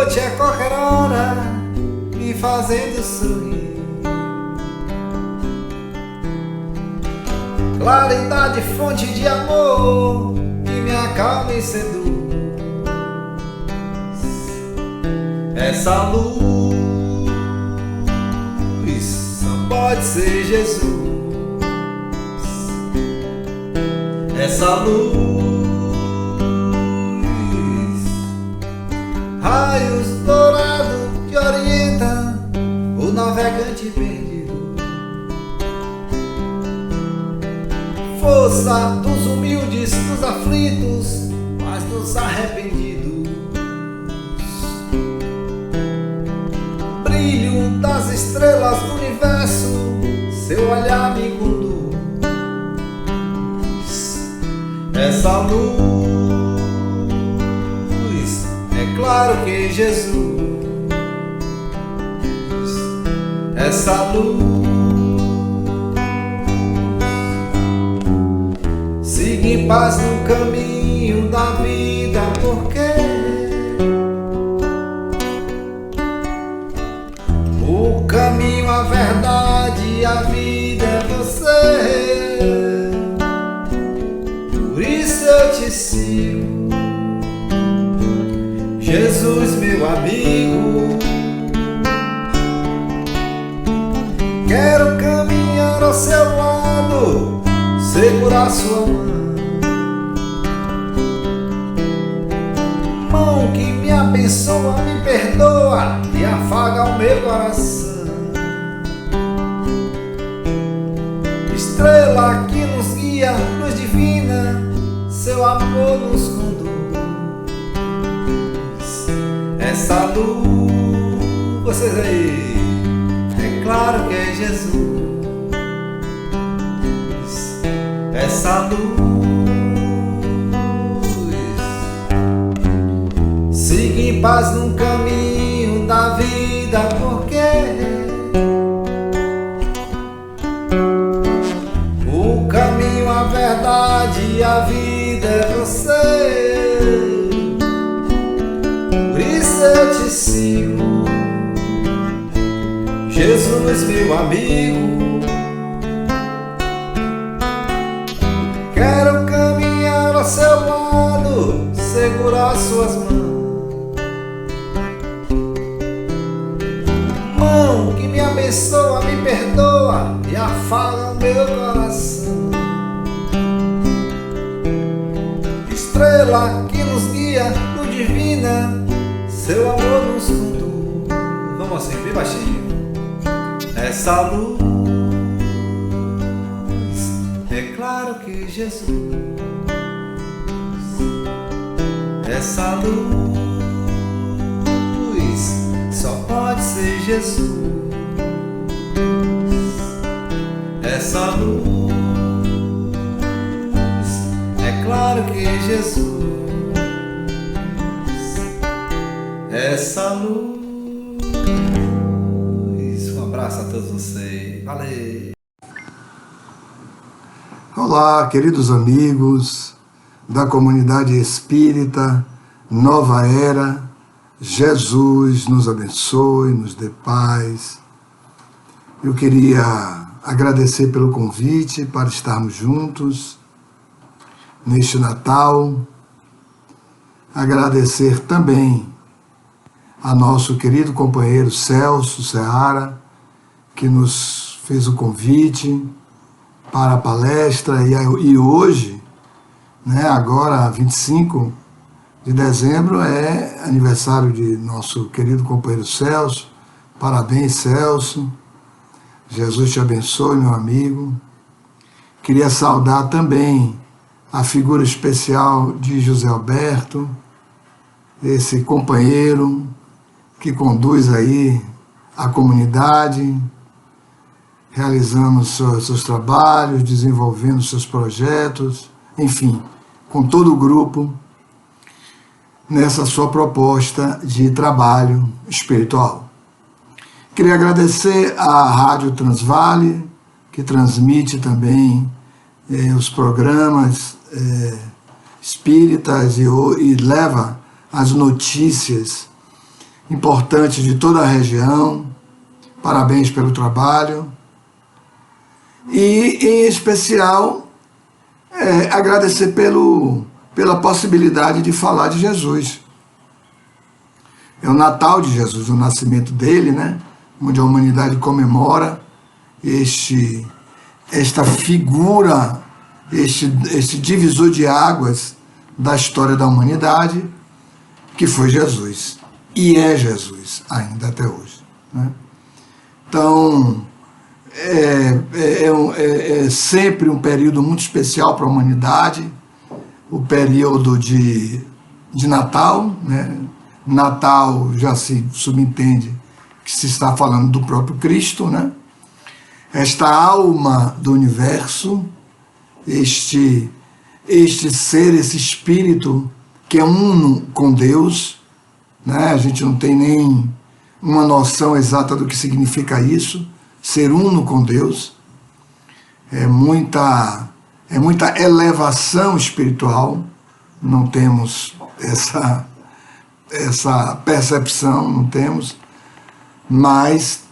noite, a qualquer hora, me fazendo sorrir. Claridade, fonte de amor, que me acalma e seduz. Essa luz só pode ser Jesus. Essa luz, raios dourados que orientam o navegante perdido. Força dos humildes, dos aflitos, mas dos arrependidos. Brilho das estrelas do universo, seu olhar me conduz. Essa luz, é claro que Jesus. Essa luz, siga em paz no caminho da vida, porque o caminho, a verdade, a vida é você. Por isso eu te sigo, Jesus, meu amigo. Quero caminhar ao seu lado, segurar sua mão que me abençoa, me perdoa e afaga o meu coração. Estrela que nos guia, luz divina, seu amor nos conduz. Essa luz, vocês aí, é claro que é Jesus. Essa luz, siga em paz no caminho da vida, porque o caminho, a verdade e a vida é você. Por isso eu te sigo, Jesus, meu amigo. Quero caminhar ao seu lado, segurar suas mãos. Mão que me abençoa, me perdoa e afaga o meu coração. Estrela que nos guia, luz divina, seu amor nos conduz. Vamos assim, bem baixinho. Essa luz, é claro que Jesus. Essa luz, só pode ser Jesus. Essa luz, é claro que Jesus. Essa luz. Um abraço a todos vocês. Valeu! Olá, queridos amigos da comunidade espírita Nova Era. Jesus nos abençoe, nos dê paz. Eu queria agradecer pelo convite para estarmos juntos neste Natal. Agradecer também a nosso querido companheiro Celso Seara, que nos fez o convite para a palestra, e hoje, né, agora 25 de dezembro, é aniversário de nosso querido companheiro Celso. Parabéns, Celso. Jesus te abençoe, meu amigo. Queria saudar também a figura especial de José Alberto, esse companheiro que conduz aí a comunidade, realizando seus trabalhos, desenvolvendo seus projetos, enfim, com todo o grupo, nessa sua proposta de trabalho espiritual. Queria agradecer à Rádio Transvale, que transmite também os programas espíritas e leva as notícias importantes de toda a região. Parabéns pelo trabalho. E, em especial, agradecer pela possibilidade de falar de Jesus. É o Natal de Jesus, o nascimento dele, né? Onde a humanidade comemora esta figura, este divisor de águas da história da humanidade, que foi Jesus. E é Jesus, ainda até hoje, né? Então, é sempre um período muito especial para a humanidade, o período de Natal, né? Natal já se subentende que se está falando do próprio Cristo, né? Esta alma do universo, este ser, esse espírito que é uno com Deus, né? A gente não tem nem uma noção exata do que significa isso, ser uno com Deus. É muita elevação espiritual, não temos essa percepção, não temos, mas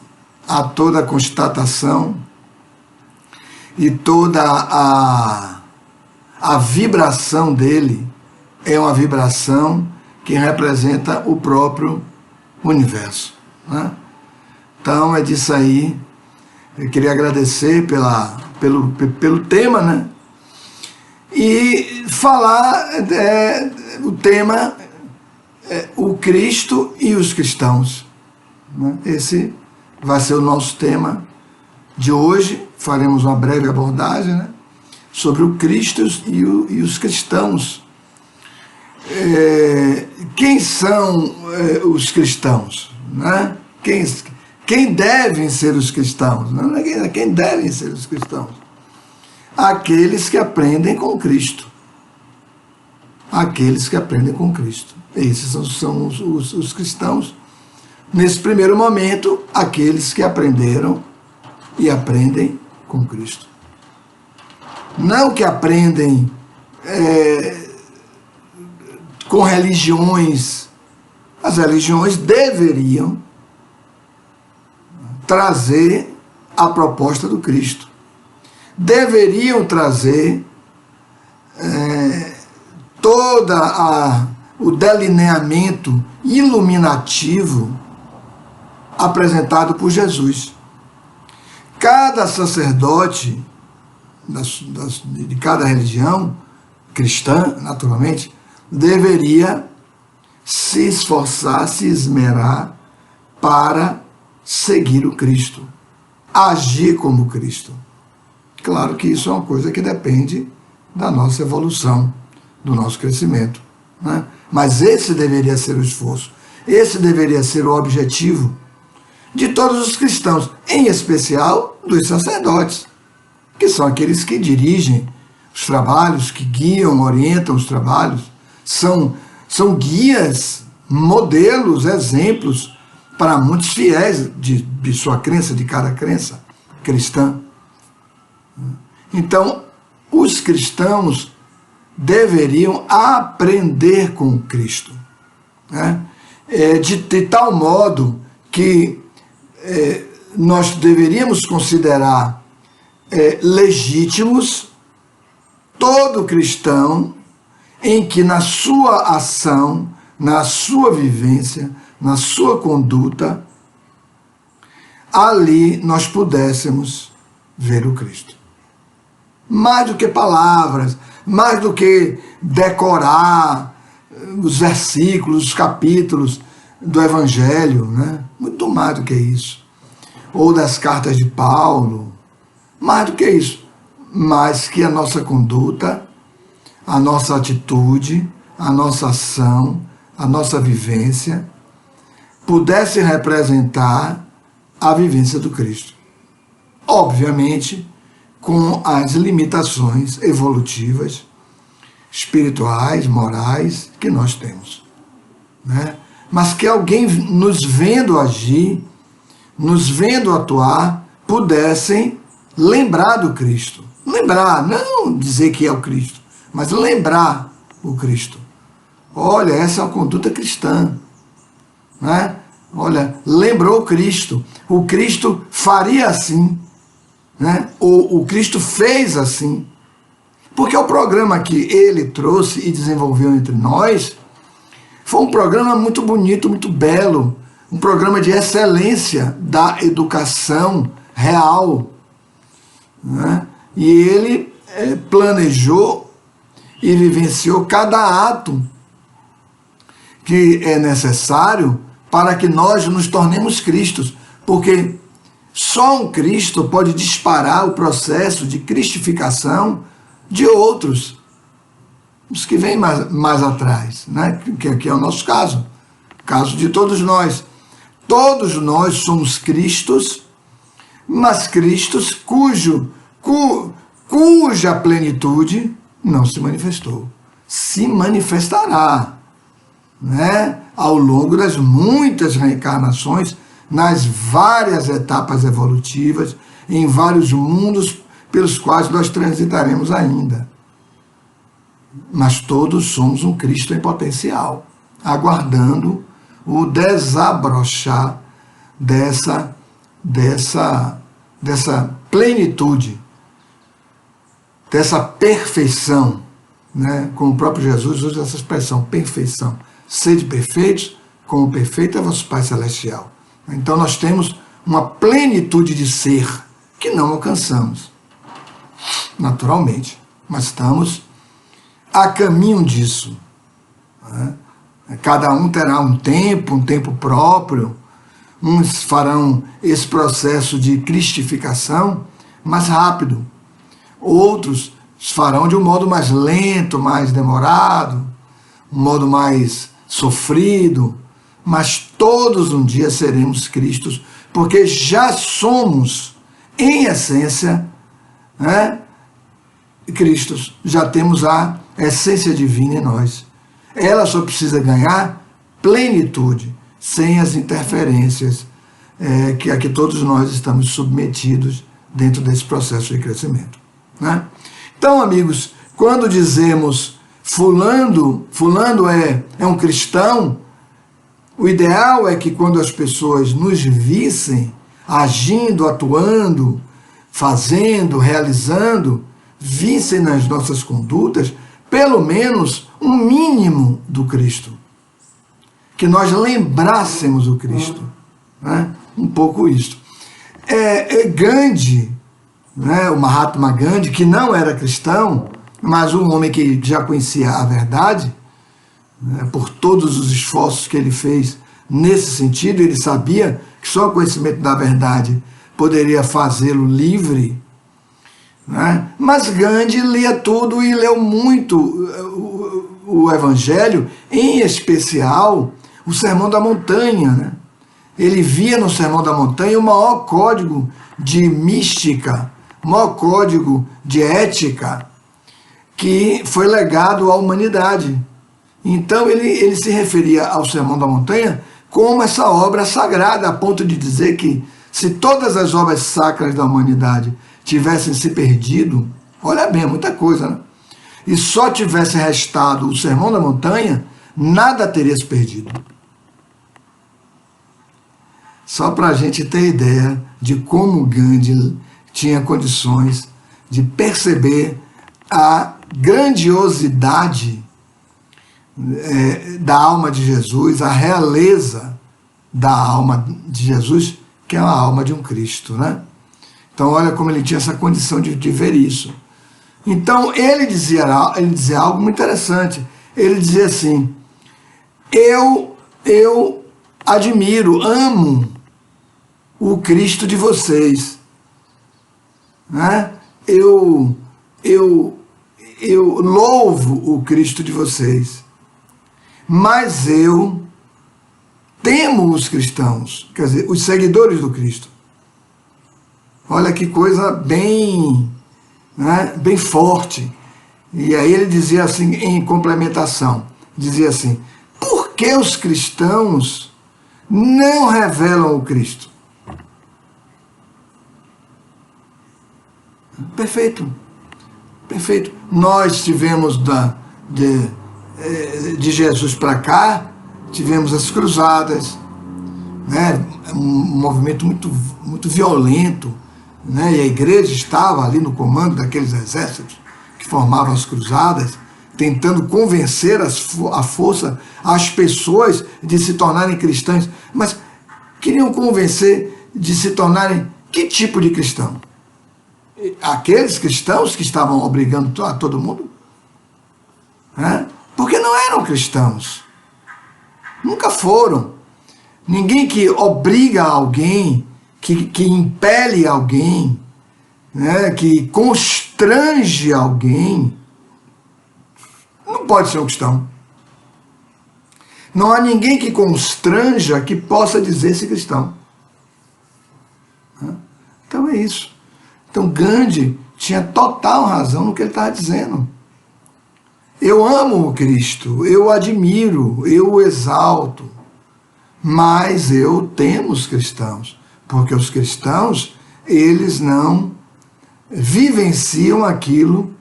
há toda a constatação e toda a vibração dele é uma vibração que representa o próprio universo, né? Então é disso aí. Eu queria agradecer pelo tema, né? E falar o tema o Cristo e os cristãos, né? Esse vai ser o nosso tema de hoje. Faremos uma breve abordagem, né, sobre o Cristo e os cristãos. Quem são os cristãos, né? Quem devem ser os cristãos? Não é quem devem ser os cristãos? Aqueles que aprendem com Cristo. Aqueles que aprendem com Cristo. Esses são os cristãos. Nesse primeiro momento, aqueles que aprenderam e aprendem com Cristo. Não que aprendem com religiões. As religiões deveriam trazer a proposta do Cristo. Deveriam trazer o delineamento iluminativo apresentado por Jesus. Cada sacerdote de cada religião cristã, naturalmente, deveria se esforçar, se esmerar para seguir o Cristo, agir como Cristo. Claro que isso é uma coisa que depende da nossa evolução, do nosso crescimento, né? Mas esse deveria ser o esforço, esse deveria ser o objetivo de todos os cristãos, em especial dos sacerdotes, que são aqueles que dirigem os trabalhos, que guiam, orientam os trabalhos, são guias, modelos, exemplos para muitos fiéis de sua crença, de cada crença cristã. Então, os cristãos deveriam aprender com Cristo, né? De tal modo que nós deveríamos considerar legítimos todo cristão em que na sua ação, na sua vivência, na sua conduta, ali nós pudéssemos ver o Cristo. Mais do que palavras, mais do que decorar os versículos, os capítulos do Evangelho, né? Muito mais do que isso. Ou das cartas de Paulo, mais do que isso. Mas que a nossa conduta, a nossa atitude, a nossa ação, a nossa vivência pudesse representar a vivência do Cristo. Obviamente, com as limitações evolutivas, espirituais, morais que nós temos, né? Mas que alguém nos vendo agir, nos vendo atuar, pudessem lembrar do Cristo. Lembrar, não dizer que é o Cristo, mas lembrar o Cristo. Olha, essa é uma conduta cristã, né? olha, lembrou Cristo. O Cristo faria assim, né? O Cristo fez assim. Porque o programa que ele trouxe e desenvolveu entre nós foi um programa muito bonito, muito belo, um programa de excelência da educação real, né? E ele planejou e vivenciou cada ato que é necessário para que nós nos tornemos Cristos, porque só um Cristo pode disparar o processo de cristificação de outros, os que vêm mais atrás, né? Que é o nosso caso, caso de todos nós. Todos nós somos Cristos, mas Cristos cuja plenitude não se manifestou. Se manifestará, né? Ao longo das muitas reencarnações, nas várias etapas evolutivas, em vários mundos pelos quais nós transitaremos ainda. Mas todos somos um Cristo em potencial, aguardando o desabrochar dessa plenitude, dessa perfeição, né? Como o próprio Jesus usa essa expressão, perfeição. Sede perfeitos, como perfeito é vosso Pai Celestial. Então nós temos uma plenitude de ser que não alcançamos, naturalmente, mas estamos a caminho disso, né? Cada um terá um tempo próprio. Uns farão esse processo de cristificação mais rápido, outros farão de um modo mais lento, mais demorado, um modo mais sofrido, mas todos um dia seremos Cristos, porque já somos, em essência, né, Cristos, já temos a essência divina em nós. Ela só precisa ganhar plenitude, sem as interferências a que todos nós estamos submetidos dentro desse processo de crescimento, né? Então, amigos, quando dizemos fulano é um cristão, o ideal é que quando as pessoas nos vissem agindo, atuando, fazendo, realizando, vissem nas nossas condutas pelo menos um mínimo do Cristo. Que nós lembrássemos o Cristo, né? Um pouco isso. Gandhi, né? O Mahatma Gandhi, que não era cristão, mas um homem que já conhecia a verdade, né? Por todos os esforços que ele fez nesse sentido, ele sabia que só o conhecimento da verdade poderia fazê-lo livre, né? Mas Gandhi lia tudo e leu muito o Evangelho, em especial o Sermão da Montanha, né? Ele via no Sermão da Montanha o maior código de mística, o maior código de ética que foi legado à humanidade. Então ele se referia ao Sermão da Montanha como essa obra sagrada, a ponto de dizer que se todas as obras sacras da humanidade tivessem se perdido, olha bem, muita coisa, né? E só tivesse restado o Sermão da Montanha, nada teria se perdido. Só para a gente ter ideia de como Gandhi tinha condições de perceber a grandiosidade da alma de Jesus, a realeza da alma de Jesus, que é a alma de um Cristo, né? Então olha como ele tinha essa condição de ver isso. Então ele dizia algo muito interessante. Ele dizia assim: eu admiro, amo o Cristo de vocês, né? Eu louvo o Cristo de vocês, mas eu temo os cristãos, quer dizer, os seguidores do Cristo. Olha que coisa bem, né, bem forte. E aí ele dizia assim, em complementação, dizia assim: por que os cristãos não revelam o Cristo? Perfeito, perfeito. Nós tivemos de Jesus para cá, tivemos as cruzadas, né, um movimento muito violento, né, e a igreja estava ali no comando daqueles exércitos que formavam as cruzadas, tentando convencer à força as pessoas de se tornarem cristãs, mas queriam convencer de se tornarem que tipo de cristão? Aqueles cristãos que estavam obrigando a todo mundo? Porque não eram cristãos, nunca foram. Ninguém que obriga alguém, que impele alguém, né, que constrange alguém, não pode ser um cristão. Não há ninguém que constranja que possa dizer-se cristão. Então é isso. Então Gandhi tinha total razão no que ele estava dizendo. Eu amo o Cristo, eu o admiro, eu o exalto, mas eu temo os cristãos, porque os cristãos, eles não vivenciam aquilo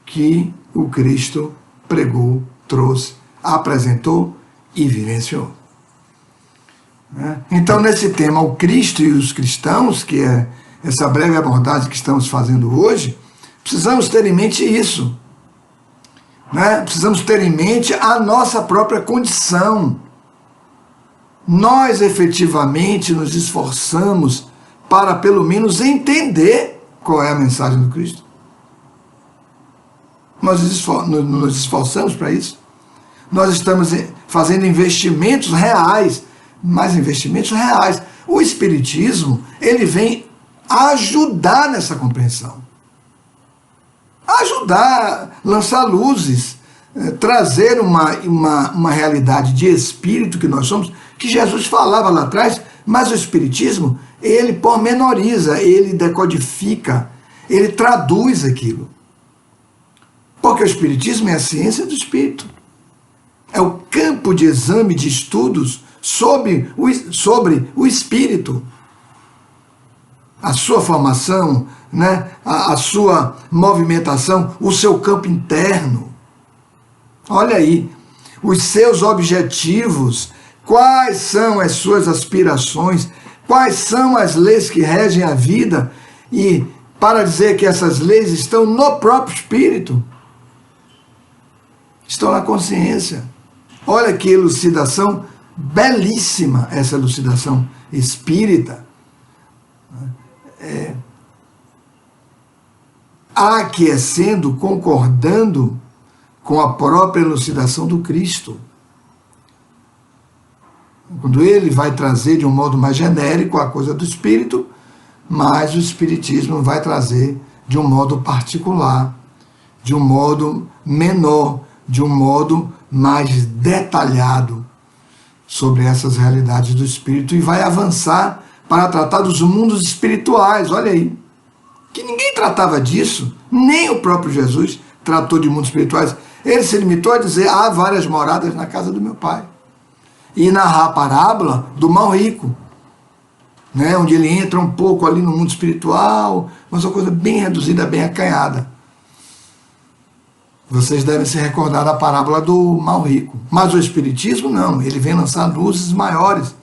que o Cristo pregou, trouxe, apresentou e vivenciou. Então, nesse tema, o Cristo e os cristãos, que é essa breve abordagem que estamos fazendo hoje, precisamos ter em mente isso. Precisamos ter em mente a nossa própria condição. Nós efetivamente nos esforçamos para pelo menos entender qual é a mensagem do Cristo. Nós nos esforçamos para isso. Nós estamos fazendo investimentos reais, mas investimentos reais. O Espiritismo, ele vem ajudar nessa compreensão. Ajudar, lançar luzes, trazer uma realidade de espírito que nós somos, que Jesus falava lá atrás, mas o Espiritismo, ele pormenoriza, ele decodifica, ele traduz aquilo. Porque o Espiritismo é a ciência do Espírito. É o campo de exame, de estudos sobre o Espírito. A sua formação, né? a sua movimentação, o seu campo interno. Olha aí, os seus objetivos, quais são as suas aspirações, quais são as leis que regem a vida, e para dizer que essas leis estão no próprio Espírito, estão na consciência. Olha que elucidação belíssima, essa elucidação espírita. Aquecendo, concordando com a própria elucidação do Cristo. Quando ele vai trazer de um modo mais genérico a coisa do Espírito, mas o Espiritismo vai trazer de um modo particular, de um modo menor, de um modo mais detalhado sobre essas realidades do Espírito, e vai avançar para tratar dos mundos espirituais. Olha aí, que ninguém tratava disso, nem o próprio Jesus tratou de mundos espirituais. Ele se limitou a dizer: há várias moradas na casa do meu Pai, e narrar a parábola do mal rico, né, onde ele entra um pouco ali no mundo espiritual, mas uma coisa bem reduzida, bem acanhada. Vocês devem se recordar da parábola do mal rico. Mas o Espiritismo não, ele vem lançar luzes maiores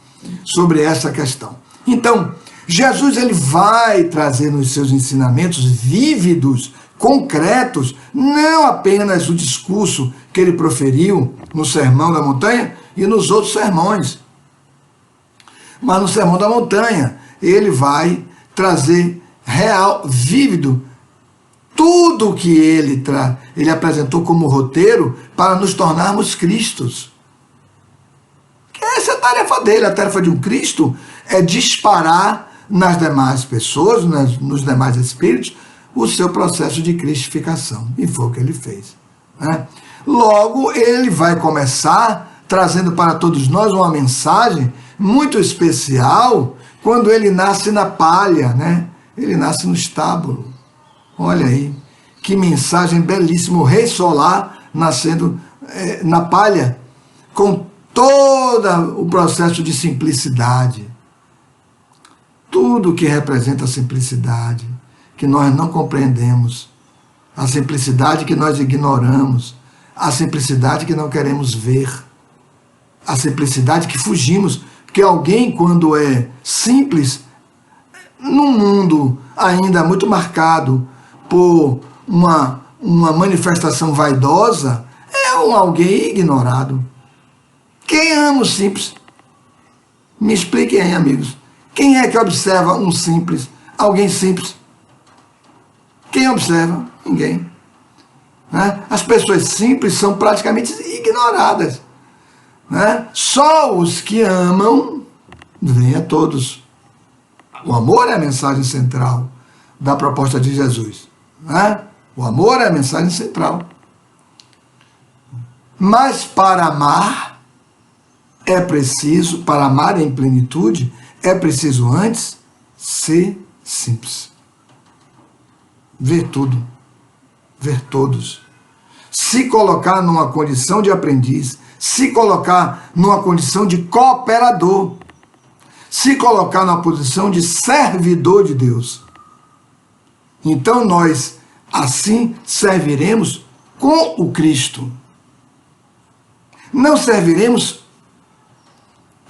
sobre essa questão. Então, Jesus, ele vai trazer nos seus ensinamentos vívidos, concretos, não apenas o discurso que ele proferiu no Sermão da Montanha e nos outros sermões, mas no Sermão da Montanha ele vai trazer real, vívido, tudo o que ele apresentou como roteiro para nos tornarmos Cristos. Que essa é a tarefa dele. A tarefa de um Cristo é disparar nas demais pessoas, nos demais espíritos, o seu processo de cristificação. E foi o que ele fez. Logo, ele vai começar trazendo para todos nós uma mensagem muito especial quando ele nasce na palha, né? Ele nasce no estábulo. Olha aí, que mensagem belíssima, o Rei Solar nascendo na palha, com todo o processo de simplicidade. Tudo que representa a simplicidade, que nós não compreendemos, a simplicidade que nós ignoramos, a simplicidade que não queremos ver, a simplicidade que fugimos, que alguém, quando é simples, num mundo ainda muito marcado por uma manifestação vaidosa, é alguém ignorado. Quem ama o simples? Me expliquem aí, amigos. Quem é que observa um simples? Alguém simples? Quem observa? Ninguém. Né? As pessoas simples são praticamente ignoradas. Né? Só os que amam vêm a todos. O amor é a mensagem central da proposta de Jesus. Né? O amor é a mensagem central. Mas para amar é preciso, para amar em plenitude, é preciso antes ser simples. Ver tudo, ver todos. Se colocar numa condição de aprendiz, se colocar numa condição de cooperador, se colocar na posição de servidor de Deus. Então nós assim serviremos com o Cristo. Não serviremos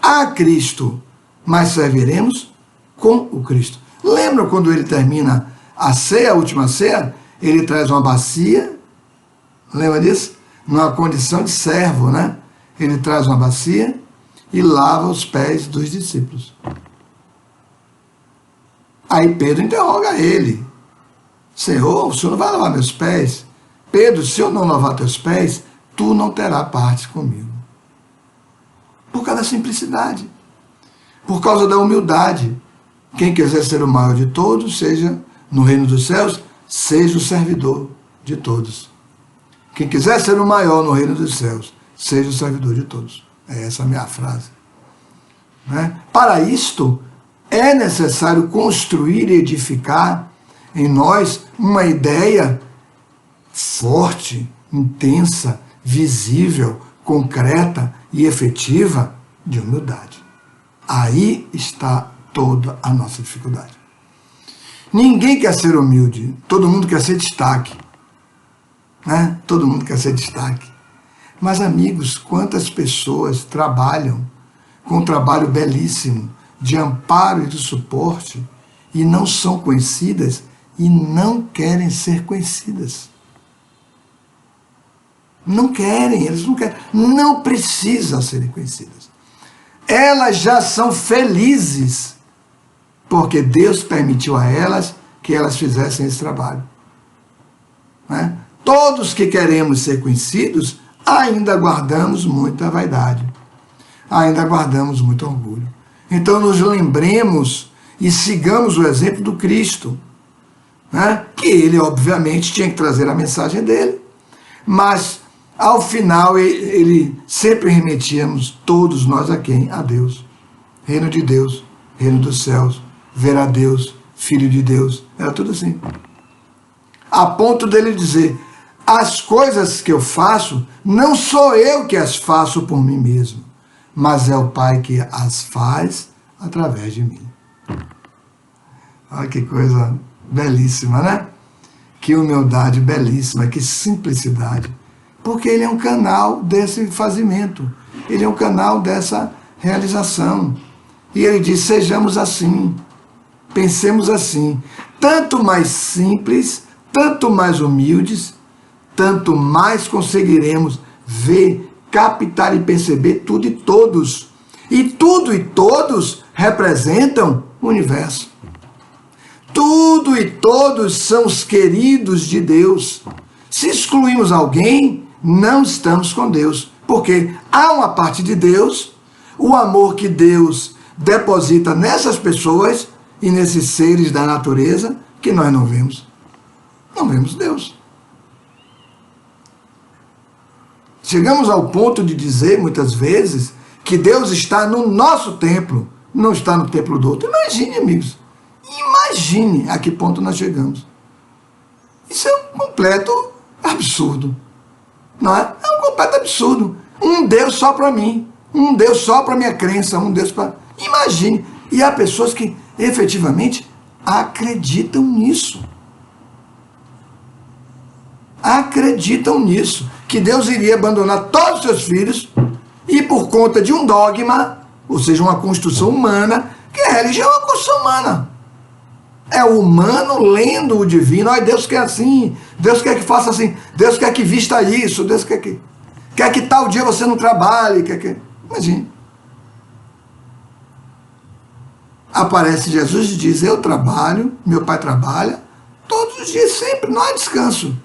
a Cristo, mas serviremos com o Cristo. Lembra quando ele termina a ceia, a última ceia? Ele traz uma bacia, lembra disso? Numa condição de servo, né? Ele traz uma bacia e lava os pés dos discípulos. Aí Pedro interroga ele: Senhor, o senhor não vai lavar meus pés? Pedro, se eu não lavar teus pés, tu não terás parte comigo. Por causa da simplicidade, por causa da humildade. Quem quiser ser o maior de todos, seja no reino dos céus, seja o servidor de todos. Quem quiser ser o maior no reino dos céus, seja o servidor de todos. É essa a minha frase. Né? Para isto, é necessário construir e edificar em nós uma ideia forte, intensa, visível, concreta e efetiva de humildade. Aí está toda a nossa dificuldade. Ninguém quer ser humilde, todo mundo quer ser destaque. Né? Todo mundo quer ser destaque. Mas, amigos, quantas pessoas trabalham com um trabalho belíssimo de amparo e de suporte e não são conhecidas e não querem ser conhecidas. Não querem, eles não querem, não precisam serem conhecidas. Elas já são felizes, porque Deus permitiu a elas que elas fizessem esse trabalho. Né? Todos que queremos ser conhecidos, ainda guardamos muita vaidade, ainda guardamos muito orgulho. Então nos lembremos e sigamos o exemplo do Cristo, né? Que ele obviamente tinha que trazer a mensagem dele, mas ao final ele sempre remetíamos todos nós a quem? A Deus. Reino de Deus, reino dos céus, ver a Deus, filho de Deus, era tudo assim. A ponto dele dizer: as coisas que eu faço, não sou eu que as faço por mim mesmo, mas é o Pai que as faz através de mim. Olha que coisa belíssima, né? Que humildade belíssima, que simplicidade. Porque ele é um canal desse fazimento, ele é um canal dessa realização. E ele diz: sejamos assim, pensemos assim, tanto mais simples, tanto mais humildes, tanto mais conseguiremos ver, captar e perceber tudo e todos. E tudo e todos representam o universo. Tudo e todos são os queridos de Deus. Se excluímos alguém, não estamos com Deus, porque há uma parte de Deus, o amor que Deus deposita nessas pessoas e nesses seres da natureza que nós não vemos. Não vemos Deus. Chegamos ao ponto de dizer, muitas vezes, que Deus está no nosso templo, não está no templo do outro. Imagine, amigos, imagine a que ponto nós chegamos. Isso é um completo absurdo. Não é? É um completo absurdo. Um Deus só para mim, um Deus só para minha crença, um Deus para... Imagine. E há pessoas que efetivamente acreditam nisso. Acreditam nisso. Que Deus iria abandonar todos os seus filhos e por conta de um dogma, ou seja, uma construção humana, que a religião é uma construção humana. É o humano lendo o divino. Ai, Deus quer assim, Deus quer que faça assim, Deus quer que vista isso, Deus quer que tal dia você não trabalhe, Imagine. Aparece Jesus e diz, eu trabalho, meu pai trabalha, todos os dias, sempre, não há descanso.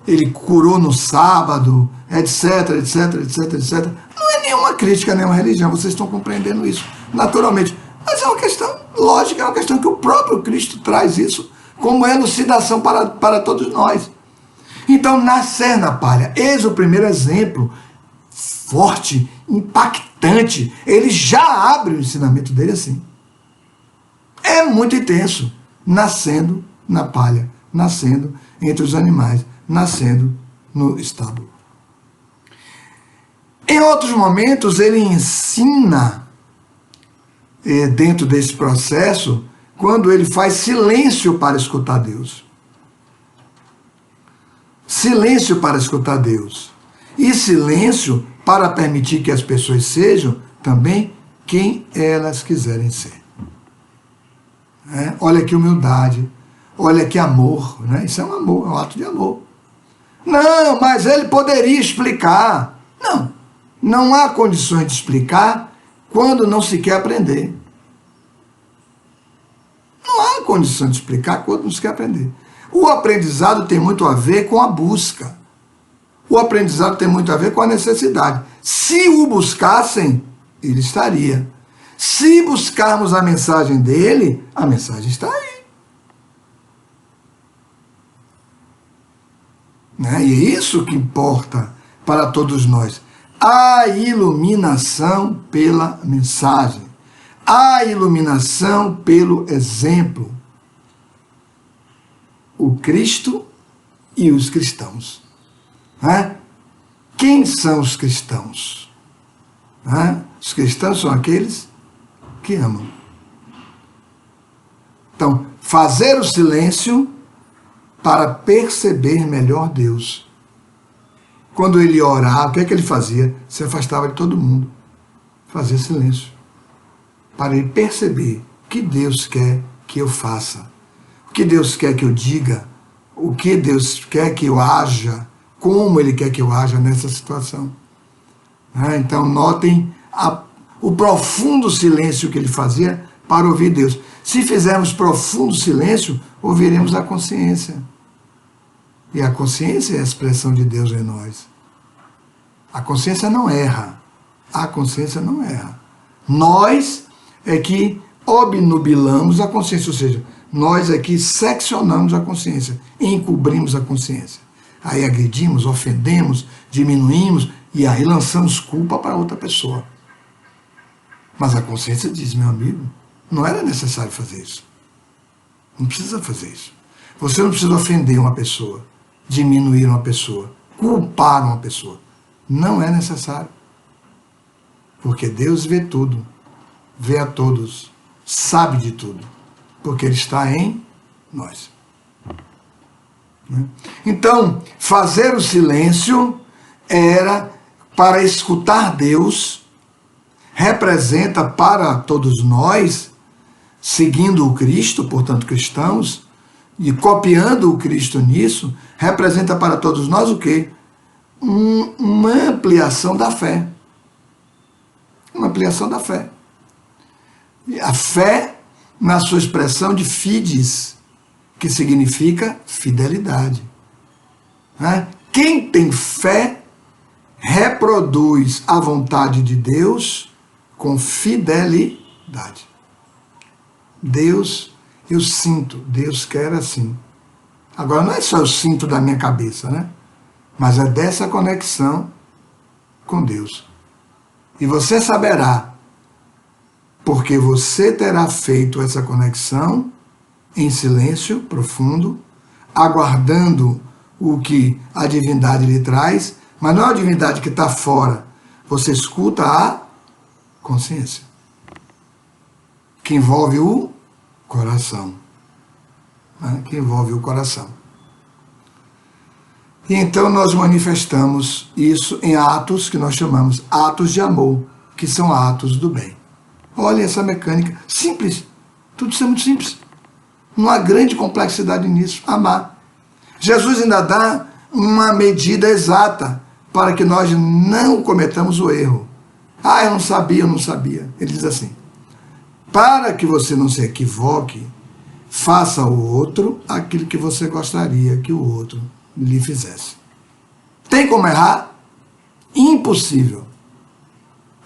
Ele curou no sábado, etc, etc, etc, etc. Não é nenhuma crítica a nenhuma religião, vocês estão compreendendo isso, naturalmente. Mas é uma questão lógica, é uma questão que o próprio Cristo traz isso como elucidação para todos nós. Então, nascer na palha, eis o primeiro exemplo forte, impactante. Ele já abre o ensinamento dele assim. É muito intenso, nascendo na palha, nascendo entre os animais, nascendo no estábulo. Em outros momentos, ele ensina, dentro desse processo, quando ele faz silêncio para escutar Deus. Silêncio para escutar Deus. E silêncio para permitir que as pessoas sejam também quem elas quiserem ser. Olha que humildade, olha que amor, né? Isso é um amor, é um ato de amor. Não, mas ele poderia explicar. Não há condições de explicar quando não se quer aprender. Não há condições de explicar quando não se quer aprender. O aprendizado tem muito a ver com a busca. O aprendizado tem muito a ver com a necessidade. Se o buscassem, ele estaria. Se buscarmos a mensagem dele, a mensagem está aí. E é isso que importa para todos nós. A iluminação pela mensagem. A iluminação pelo exemplo. O Cristo e os cristãos. Quem são os cristãos? Os cristãos são aqueles que amam. Então, fazer o silêncio para perceber melhor Deus. Quando ele orava, o que é que ele fazia? Se afastava de todo mundo. Fazia silêncio. Para ele perceber o que Deus quer que eu faça. O que Deus quer que eu diga. O que Deus quer que eu haja. Como ele quer que eu haja nessa situação. Então, notem o profundo silêncio que ele fazia para ouvir Deus. Se fizermos profundo silêncio, ouviremos a consciência. E a consciência é a expressão de Deus em nós. A consciência não erra. A consciência não erra. Nós é que obnubilamos a consciência, ou seja, nós é que seccionamos a consciência, encobrimos a consciência. Aí agredimos, ofendemos, diminuímos e aí lançamos culpa para outra pessoa. Mas a consciência diz, meu amigo, não era necessário fazer isso. Não precisa fazer isso. Você não precisa ofender uma pessoa, diminuir uma pessoa, culpar uma pessoa. Não é necessário. Porque Deus vê tudo, vê a todos, sabe de tudo, porque Ele está em nós. Então, fazer o silêncio era para escutar Deus, representa para todos nós, seguindo o Cristo, portanto cristãos, e copiando o Cristo nisso, representa para todos nós o quê? Uma ampliação da fé. Uma ampliação da fé. A fé, na sua expressão de fides, que significa fidelidade. Quem tem fé reproduz a vontade de Deus com fidelidade. Deus, eu sinto, Deus quer assim. Agora, não é só eu sinto da minha cabeça, né? Mas é dessa conexão com Deus. E você saberá, porque você terá feito essa conexão em silêncio profundo, aguardando o que a divindade lhe traz, mas não é a divindade que está fora. Você escuta a consciência, que envolve o coração. Que envolve o coração. E então nós manifestamos isso em atos que nós chamamos atos de amor, que são atos do bem. Olha essa mecânica, simples, tudo isso é muito simples. Não há grande complexidade nisso, amar. Jesus ainda dá uma medida exata para que nós não cometamos o erro. Ah, eu não sabia. Ele diz assim, para que você não se equivoque, faça ao outro aquilo que você gostaria que o outro lhe fizesse. Tem como errar? Impossível.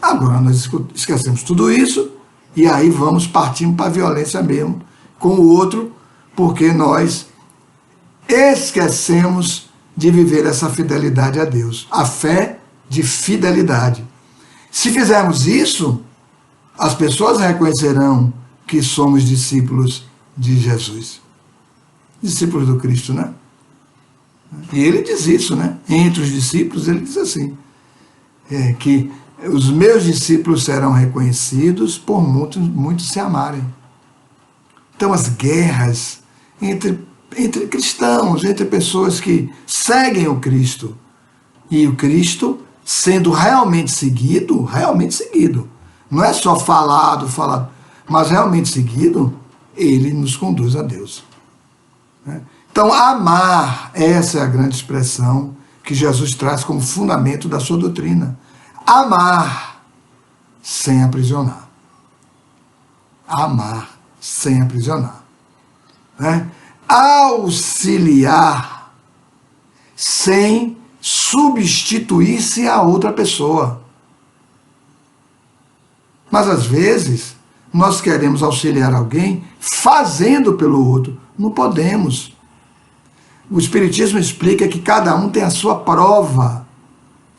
Agora nós esquecemos tudo isso e aí vamos partindo para a violência mesmo com o outro, porque nós esquecemos de viver essa fidelidade a Deus, a fé de fidelidade. Se fizermos isso, as pessoas reconhecerão que somos discípulos de Jesus, discípulos do Cristo, né? E ele diz isso, né? Entre os discípulos, ele diz assim, que os meus discípulos serão reconhecidos por muitos se amarem. Então as guerras entre cristãos, entre pessoas que seguem o Cristo, e o Cristo sendo realmente seguido, não é só falado, mas realmente seguido, ele nos conduz a Deus. Então, amar, essa é a grande expressão que Jesus traz como fundamento da sua doutrina. Amar sem aprisionar. Amar sem aprisionar. Auxiliar sem substituir-se a outra pessoa. Mas às vezes nós queremos auxiliar alguém fazendo pelo outro. Não podemos. O Espiritismo explica que cada um tem a sua prova,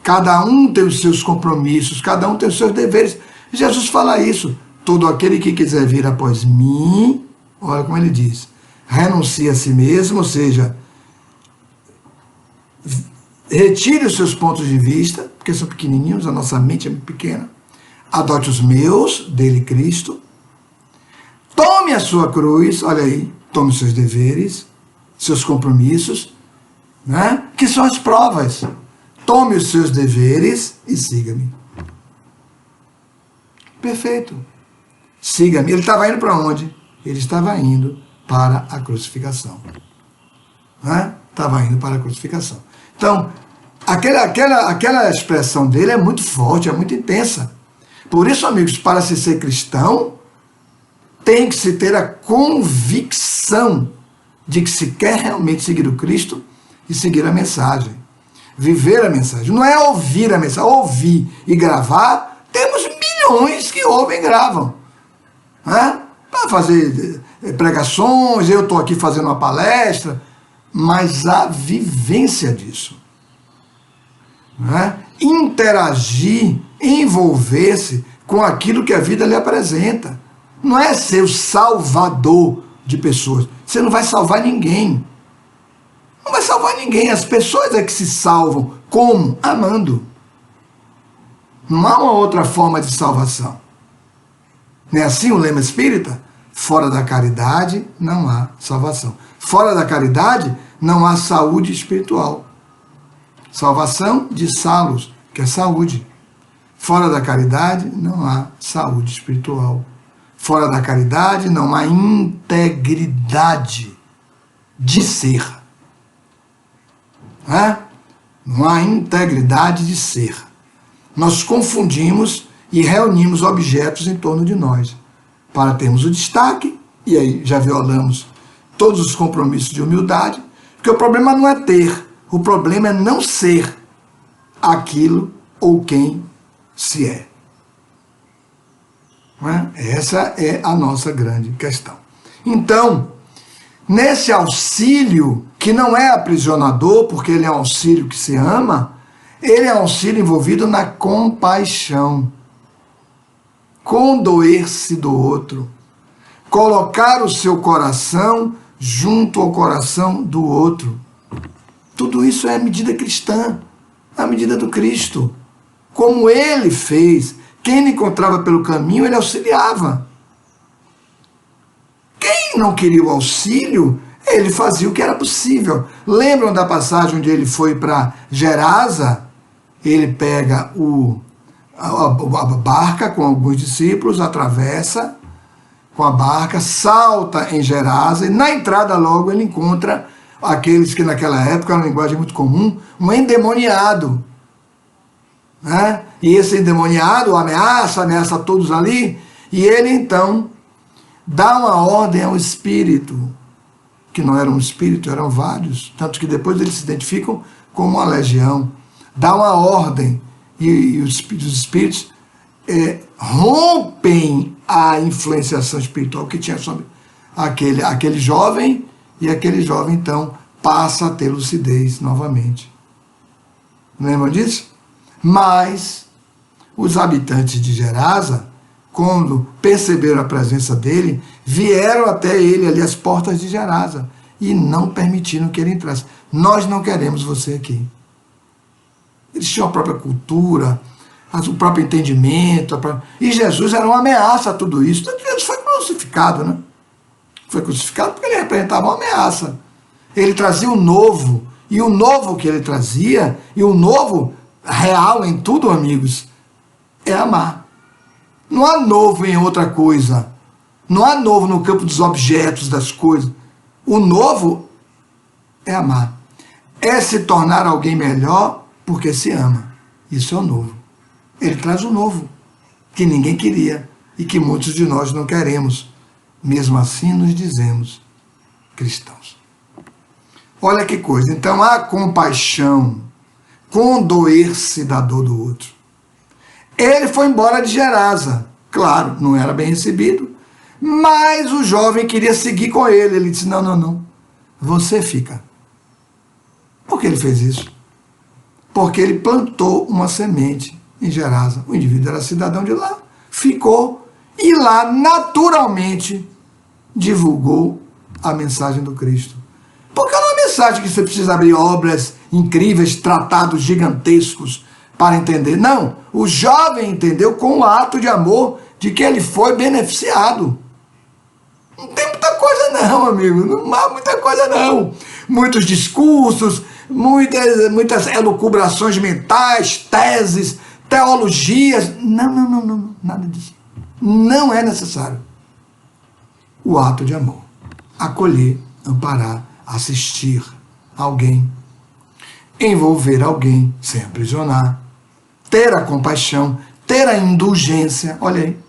cada um tem os seus compromissos, cada um tem os seus deveres. Jesus fala isso. Todo aquele que quiser vir após mim, olha como ele diz, renuncie a si mesmo, ou seja, retire os seus pontos de vista, porque são pequenininhos, a nossa mente é muito pequena, adote os meus, dele Cristo, tome a sua cruz, olha aí, tome os seus deveres, seus compromissos, né? Que são as provas. Tome os seus deveres e siga-me. Perfeito. Siga-me. Ele estava indo para onde? Ele estava indo para a crucificação. Estava indo para a crucificação. Então, aquela expressão dele é muito forte, é muito intensa. Por isso, amigos, para se ser cristão, tem que se ter a convicção de que se quer realmente seguir o Cristo e seguir a mensagem. Viver a mensagem. Não é ouvir a mensagem. Ouvir e gravar, temos milhões que ouvem e gravam. Para fazer pregações, eu estou aqui fazendo uma palestra, mas a vivência disso. Interagir, envolver-se com aquilo que a vida lhe apresenta. Não é ser o salvador de pessoas. Você não vai salvar ninguém. Não vai salvar ninguém. As pessoas é que se salvam. Como? Amando. Não há uma outra forma de salvação. Não é assim o lema espírita? Fora da caridade não há salvação. Fora da caridade não há saúde espiritual. Salvação de salos, que é saúde. Fora da caridade não há saúde espiritual. Fora da caridade não há integridade de ser. Não há integridade de ser. Nós confundimos e reunimos objetos em torno de nós para termos o destaque, e aí já violamos todos os compromissos de humildade, porque o problema não é ter, o problema é não ser aquilo ou quem se é. Essa é a nossa grande questão. Então, nesse auxílio, que não é aprisionador, porque ele é um auxílio que se ama, ele é um auxílio envolvido na compaixão. Condoer-se do outro. Colocar o seu coração junto ao coração do outro. Tudo isso é a medida cristã, a medida do Cristo. Como ele fez, quem ele encontrava pelo caminho, ele auxiliava. Quem não queria o auxílio, Ele fazia o que era possível. Lembram da passagem onde ele foi para Gerasa? Ele pega a barca com alguns discípulos, atravessa com a barca, salta em Gerasa, e na entrada logo ele encontra aqueles que naquela época, uma linguagem muito comum, um endemoniado. Né? E esse endemoniado ameaça todos ali, e ele então dá uma ordem ao espírito, que não era um espírito, eram vários, tanto que depois eles se identificam como uma legião, dá uma ordem, e os espíritos rompem a influenciação espiritual que tinha sobre aquele jovem, e aquele jovem então passa a ter lucidez novamente. Lembram disso? Mas os habitantes de Gerasa, quando perceberam a presença dele, vieram até ele ali às portas de Gerasa e não permitiram que ele entrasse. Nós não queremos você aqui. Eles tinham a própria cultura, o próprio entendimento, e Jesus era uma ameaça a tudo isso. Jesus foi crucificado, né? Foi crucificado porque ele representava uma ameaça. Ele trazia o novo, e o novo que ele trazia, e o novo real em tudo, amigos, é amar. Não há novo em outra coisa. Não há novo no campo dos objetos, das coisas. O novo é amar. É se tornar alguém melhor porque se ama. Isso é o novo. Ele traz o novo, que ninguém queria e que muitos de nós não queremos. Mesmo assim nos dizemos cristãos. Olha que coisa. Então há compaixão, condoer-se da dor do outro. Ele foi embora de Gerasa. Claro, não era bem recebido, mas o jovem queria seguir com ele. Ele disse, não, você fica. Por que ele fez isso? Porque ele plantou uma semente em Gerasa. O indivíduo era cidadão de lá, ficou, e lá naturalmente divulgou a mensagem do Cristo. Porque não é uma mensagem que você precisa abrir obras incríveis, tratados gigantescos para entender. Não, o jovem entendeu com o ato de amor de que ele foi beneficiado. Não tem muita coisa não, amigo, não há muita coisa não. Muitos discursos, muitas elucubrações mentais, teses, teologias. Não, nada disso. Não é necessário. O ato de amor. Acolher, amparar, assistir alguém, envolver alguém sem aprisionar, ter a compaixão, ter a indulgência, olha aí,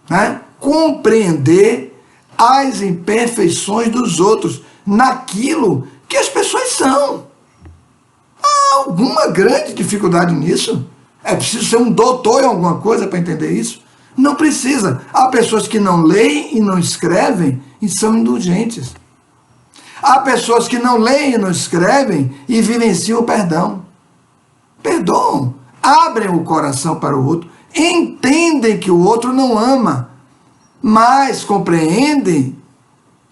né? Compreender as imperfeições dos outros naquilo que as pessoas são. Há alguma grande dificuldade nisso? É preciso ser um doutor em alguma coisa para entender isso? Não precisa. Há pessoas que não leem e não escrevem e são indulgentes. Há pessoas que não leem e não escrevem e vivenciam o perdão. Perdoam, abrem o coração para o outro, entendem que o outro não ama, mas compreendem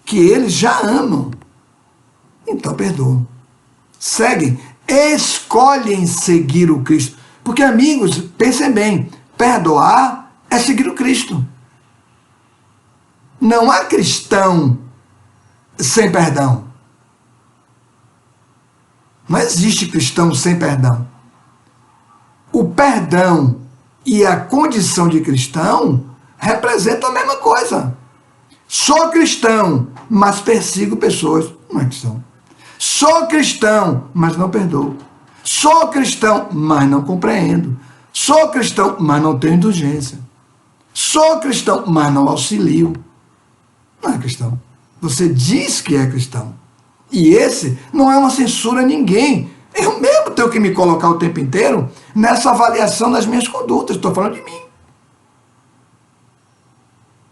que eles já amam. Então perdoam. Seguem, escolhem seguir o Cristo. Porque, amigos, pensem bem, perdoar é seguir o Cristo. Não há cristão sem perdão. Não existe cristão sem perdão. O perdão e a condição de cristão representam a mesma coisa. Sou cristão, mas persigo pessoas. Não é cristão. Sou cristão, mas não perdoo. Sou cristão, mas não compreendo. Sou cristão, mas não tenho indulgência. Sou cristão, mas não auxilio. Não é cristão. Você diz que é cristão. E esse não é uma censura a ninguém. Eu mesmo tenho que me colocar o tempo inteiro nessa avaliação das minhas condutas. Estou falando de mim.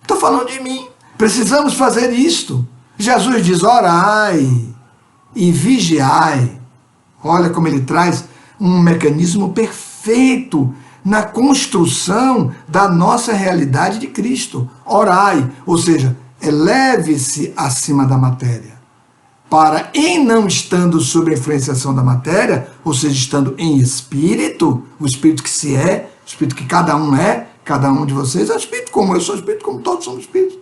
Estou falando de mim. Precisamos fazer isto. Jesus diz, orai e vigiai. Olha como ele traz um mecanismo perfeito na construção da nossa realidade de Cristo. Orai, ou seja, eleve-se acima da matéria. Para, em não estando sob a influenciação da matéria, ou seja, estando em espírito, o espírito que se é, o espírito que cada um é, cada um de vocês é um espírito como eu sou espírito, como todos somos espíritos.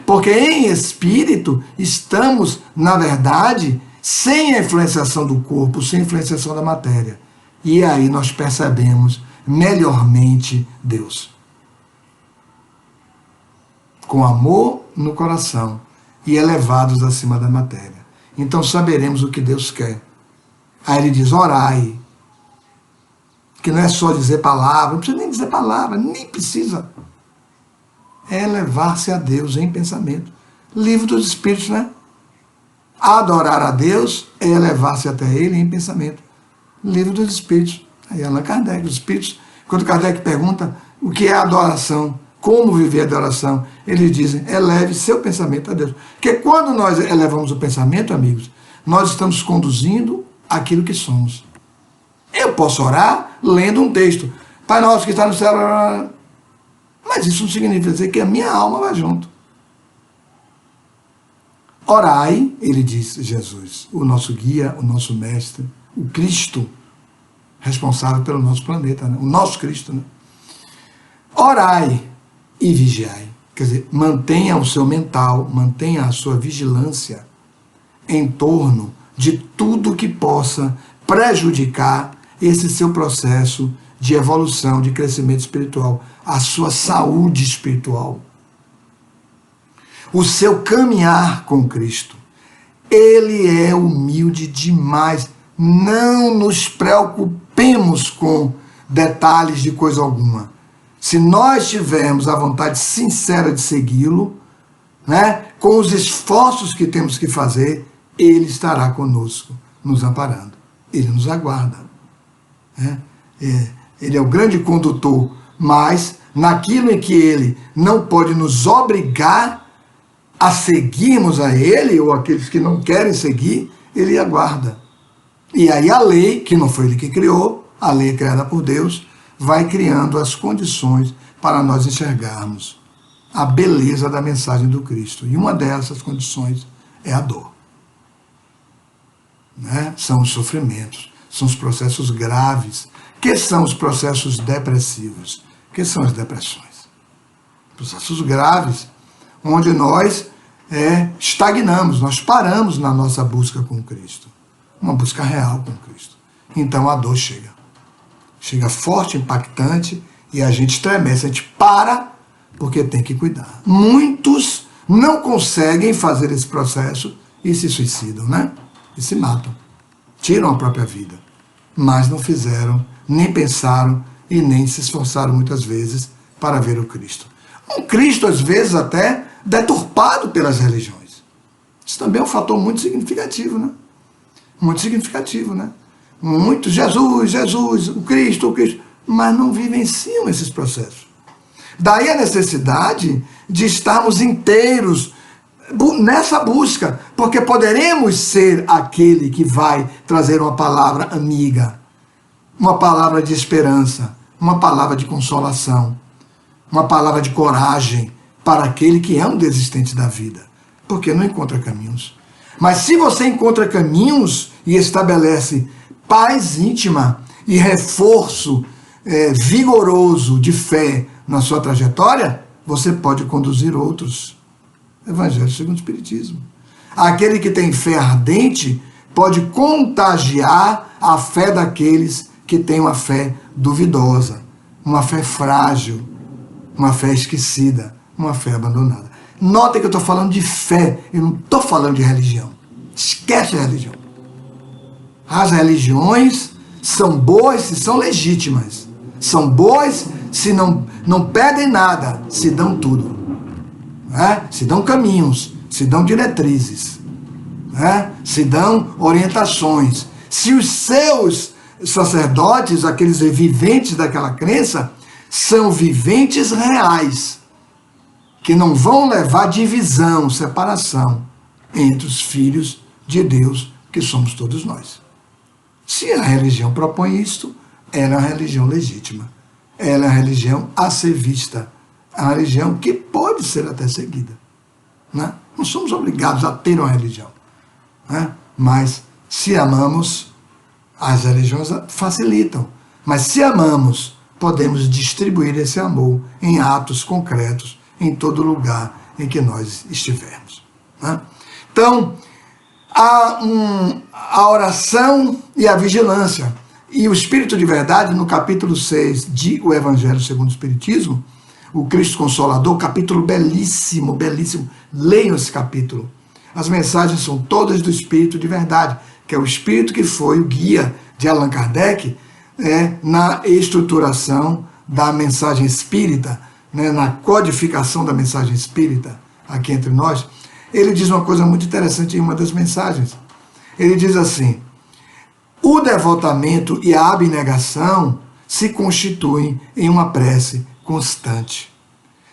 Porque em espírito estamos, na verdade, sem a influenciação do corpo, sem a influenciação da matéria. E aí nós percebemos melhormente Deus. Com amor no coração e elevados acima da matéria. Então saberemos o que Deus quer. Aí ele diz, orai. Que não é só dizer palavra, não precisa nem dizer palavra, nem precisa. É elevar-se a Deus em pensamento. Livro dos Espíritos, né? Adorar a Deus é elevar-se até Ele em pensamento. Livro dos Espíritos. Aí Allan Kardec, os Espíritos, quando Kardec pergunta o que é adoração, como viver a adoração, eles dizem, eleve seu pensamento a Deus. Porque quando nós elevamos o pensamento, amigos, nós estamos conduzindo aquilo que somos. Eu posso orar lendo um texto. Pai nosso que está no céu... Mas isso não significa dizer que a minha alma vai junto. Orai, ele diz, Jesus, o nosso guia, o nosso mestre, o Cristo, responsável pelo nosso planeta, né? O nosso Cristo, né? Orai e vigiai. Quer dizer, mantenha o seu mental, mantenha a sua vigilância em torno de tudo que possa prejudicar esse seu processo de evolução, de crescimento espiritual, a sua saúde espiritual, o seu caminhar com Cristo. Ele é humilde demais. Não nos preocupemos com detalhes de coisa alguma. Se nós tivermos a vontade sincera de segui-lo, né, com os esforços que temos que fazer, ele estará conosco, nos amparando. Ele nos aguarda. Né? Ele é o grande condutor, mas naquilo em que ele não pode nos obrigar a seguirmos a ele, ou aqueles que não querem seguir, ele aguarda. E aí a lei, que não foi ele que criou, a lei criada por Deus, vai criando as condições para nós enxergarmos a beleza da mensagem do Cristo. E uma dessas condições é a dor. Né? São os sofrimentos, são os processos graves. Que são os processos depressivos? Que são as depressões? Processos graves, onde nós estagnamos, nós paramos na nossa busca com Cristo. Uma busca real com Cristo. Então a dor chega. Chega forte, impactante, e a gente estremece, a gente para, porque tem que cuidar. Muitos não conseguem fazer esse processo e se suicidam, né? E se matam. Tiram a própria vida. Mas não fizeram, nem pensaram e nem se esforçaram muitas vezes para ver o Cristo. Um Cristo, às vezes, até deturpado pelas religiões. Isso também é um fator muito significativo, né? Muito significativo, né? Muito Jesus, Jesus, o Cristo, mas não vivenciam esses processos. Daí a necessidade de estarmos inteiros nessa busca, porque poderemos ser aquele que vai trazer uma palavra amiga, uma palavra de esperança, uma palavra de consolação, uma palavra de coragem para aquele que é um desistente da vida, porque não encontra caminhos. Mas se você encontra caminhos e estabelece paz íntima e reforço vigoroso de fé na sua trajetória, você pode conduzir outros. Evangelho segundo o Espiritismo. Aquele que tem fé ardente pode contagiar a fé daqueles que têm uma fé duvidosa, uma fé frágil, uma fé esquecida, uma fé abandonada. Notem que eu estou falando de fé, eu não estou falando de religião. Esquece a religião. As religiões são boas se são legítimas. São boas se não pedem nada, se dão tudo. Se dão caminhos, se dão diretrizes, se dão orientações. Se os seus sacerdotes, aqueles viventes daquela crença, são viventes reais, que não vão levar divisão, separação entre os filhos de Deus, que somos todos nós. Se a religião propõe isto, ela é uma religião legítima. Ela é uma religião a ser vista. É uma religião que pode ser até seguida. Né? Não somos obrigados a ter uma religião. Né? Mas, se amamos, as religiões facilitam. Mas, se amamos, podemos distribuir esse amor em atos concretos, em todo lugar, em que nós estivermos. Né? Então, a oração e a vigilância. E o Espírito de Verdade, no capítulo 6 de O Evangelho segundo o Espiritismo, o Cristo Consolador, capítulo belíssimo, belíssimo. Leiam esse capítulo. As mensagens são todas do Espírito de Verdade, que é o Espírito que foi o guia de Allan Kardec na estruturação da mensagem espírita, na codificação da mensagem espírita aqui entre nós. Ele diz uma coisa muito interessante em uma das mensagens. Ele diz assim: o devotamento e a abnegação se constituem em uma prece constante.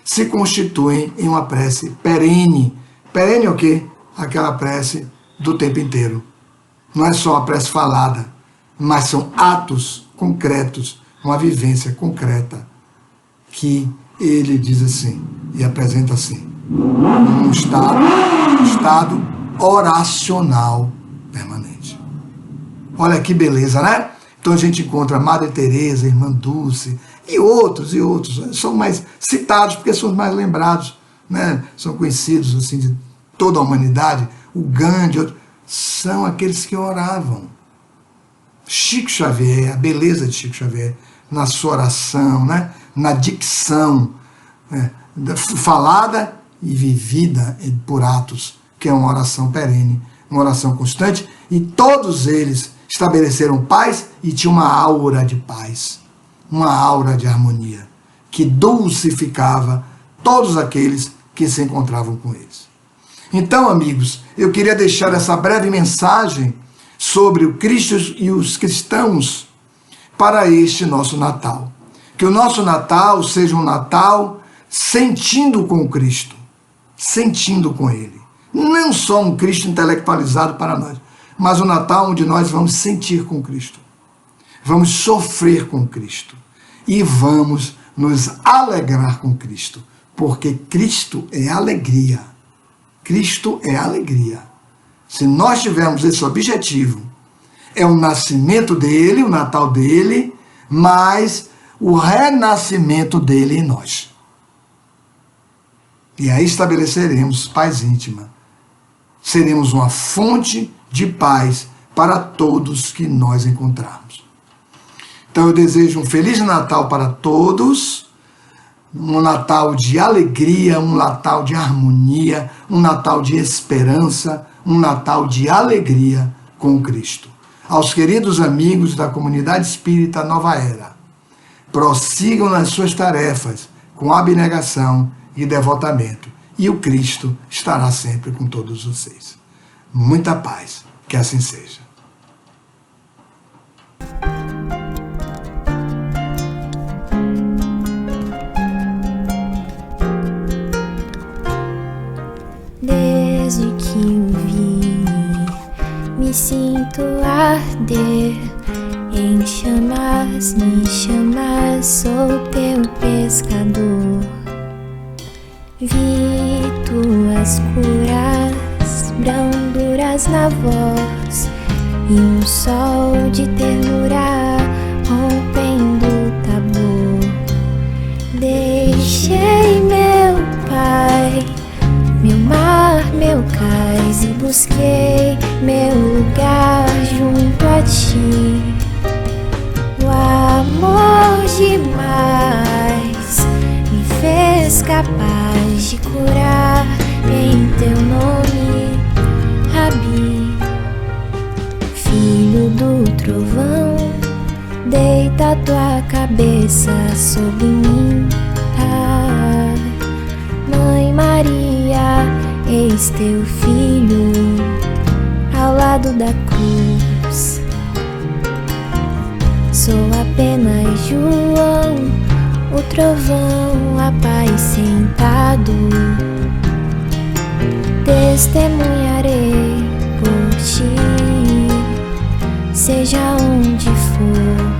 Se constituem em uma prece perene. Perene é o quê? Aquela prece do tempo inteiro. Não é só a prece falada, mas são atos concretos, uma vivência concreta, que ele diz assim, e apresenta assim: um estado oracional permanente. Olha que beleza, né? Então a gente encontra Madre Teresa, Irmã Dulce, e outros, são mais citados porque são os mais lembrados, né? São conhecidos assim de toda a humanidade. O Gandhi, são aqueles que oravam. Chico Xavier, a beleza de Chico Xavier, na sua oração, né? Na dicção, falada e vivida por atos, que é uma oração perene, uma oração constante, e todos eles estabeleceram paz e tinham uma aura de paz, uma aura de harmonia, que dulcificava todos aqueles que se encontravam com eles. Então, amigos, eu queria deixar essa breve mensagem sobre o Cristo e os cristãos para este nosso Natal. Que o nosso Natal seja um Natal sentindo com Cristo, sentindo com Ele. Não só um Cristo intelectualizado para nós, mas um Natal onde nós vamos sentir com Cristo, vamos sofrer com Cristo e vamos nos alegrar com Cristo, porque Cristo é alegria. Cristo é alegria. Se nós tivermos esse objetivo, é o nascimento dele, o Natal dele, mas o renascimento dele em nós. E aí estabeleceremos paz íntima. Seremos uma fonte de paz para todos que nós encontrarmos. Então eu desejo um Feliz Natal para todos, um Natal de alegria, um Natal de harmonia, um Natal de esperança, um Natal de alegria com Cristo. Aos queridos amigos da comunidade espírita Nova Era, prossigam nas suas tarefas com abnegação e devotamento, e o Cristo estará sempre com todos vocês. Muita paz, que assim seja. Desde que o vi, me sinto arder em chamas, me chamas, sou teu pescador. Vi tuas curas, branduras na voz, e um sol de ternura rompendo o tabu. Deixei meu Pai, meu mar, meu cais, e busquei meu lugar junto a ti. O amor demais me fez capaz de curar em teu nome, Rabi. Filho do trovão, deita tua cabeça sobre mim. Mãe Maria, eis teu filho ao lado da cruz. Sou apenas João, o trovão, a paz sentado. Testemunharei por ti, seja onde for.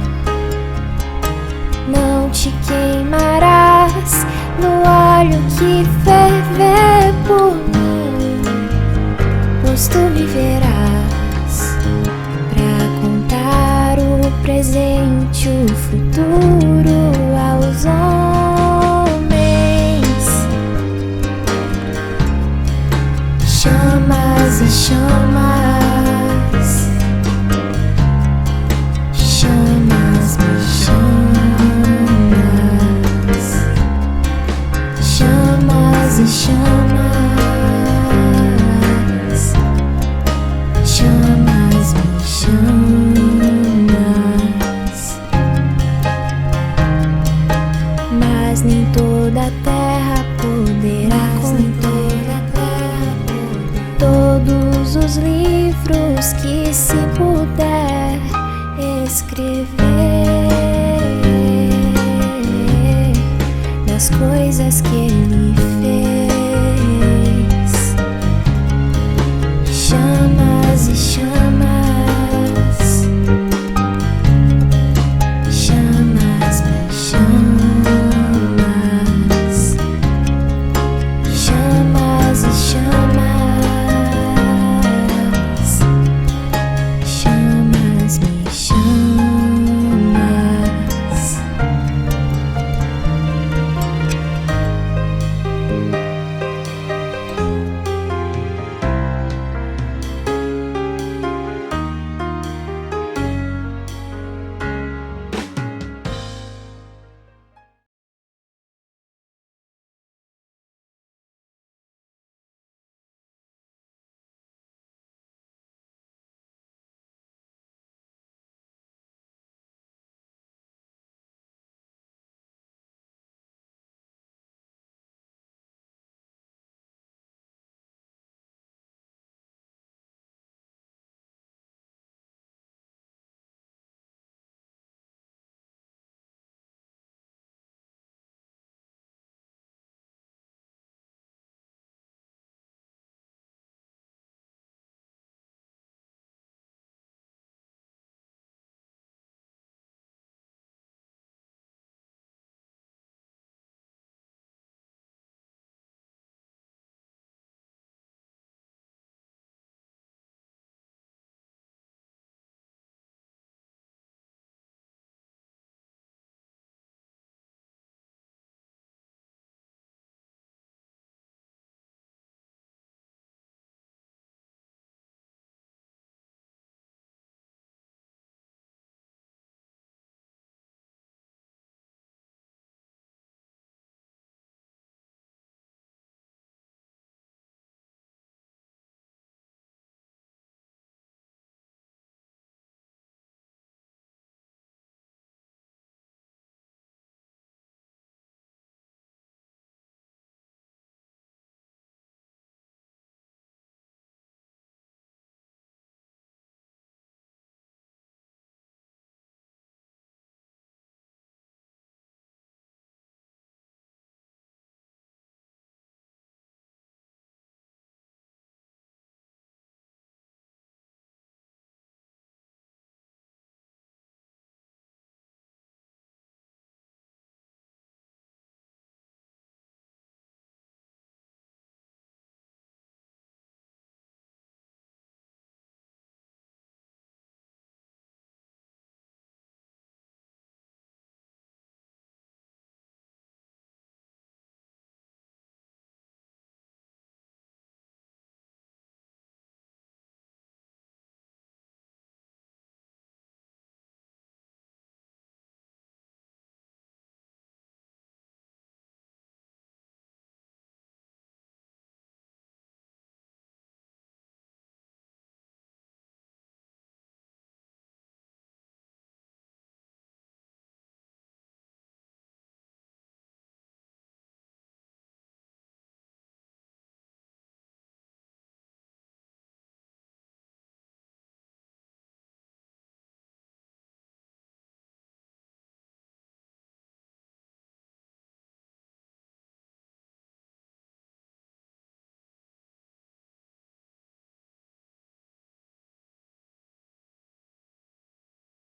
Não te queimarás no óleo que ferver por mim, pois tu viverás pra contar o presente, o futuro aos homens. chamas, chamas, me chamas, mas nem toda a terra poderá conter todos os livros que se puder escrever das coisas que ele fez. Chamas e chamas.